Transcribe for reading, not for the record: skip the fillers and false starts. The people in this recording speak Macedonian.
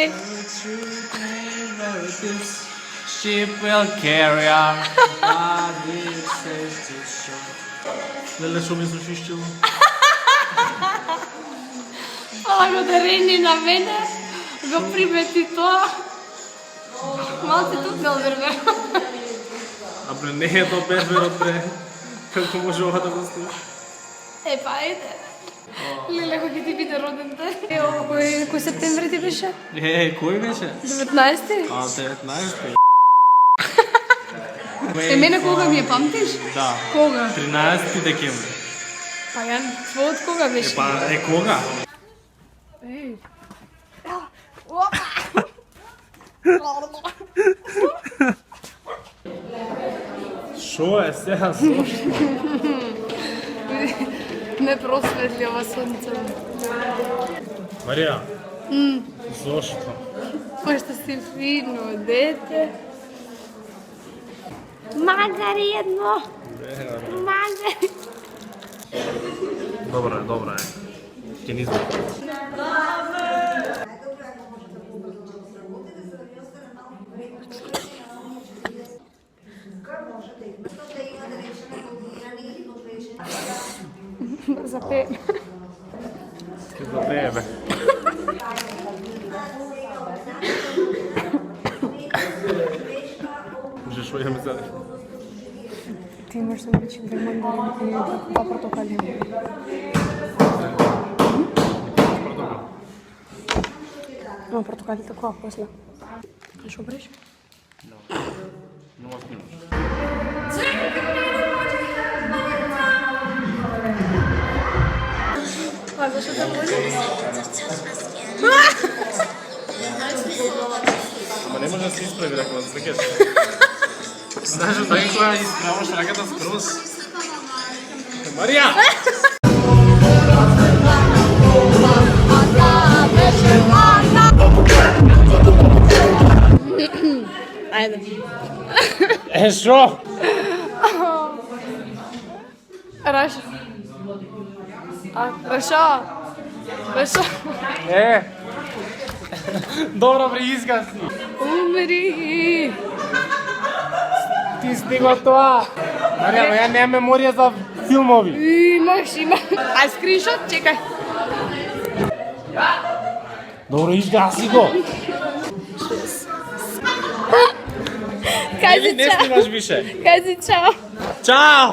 Окей. Ship will carry our bodies safe to shore. Леле, што ми слушишчило? Благодарение на мене го примети тоа. Малце тут не одерве. Абре, не е то безверо, бре. Како може ова да го слуша? Па, ајде. Леле, кој ќе ти биде роден ден? Кој септември ти беше? Кој беше? 19? 19. Мене кога ми е памтиш? Да. Кога? 13 декември. Па ја, твојот кога беше? Кога? Еј. Шо е сега зошто? Не просветли ова сонце. Марија, зошто? Пошто си фино, дете. Магари едно. Магари. Добро е. Ќе ни избави. Запеем. Ќе запееме. Може шо имаме за... Ти имаш да бичи две мандарини и два портокали. Но портокали такова после. А шо бреш? Но снимаш. А зашто да може? Ама не може да се исправи раката с ракета. Знаеш, да кога исправаш раката скроз. Марија! Ајде. Шо? Раша. Раша. Добро бре, изгаси. Умри. Ти стиго тоа. Марија, ја немам меморија за филмови. Имаш. Ај скриншот, чекај. Добро, изгаси го. Кажи Не чао. снимаш више. Кажи чао. Чао!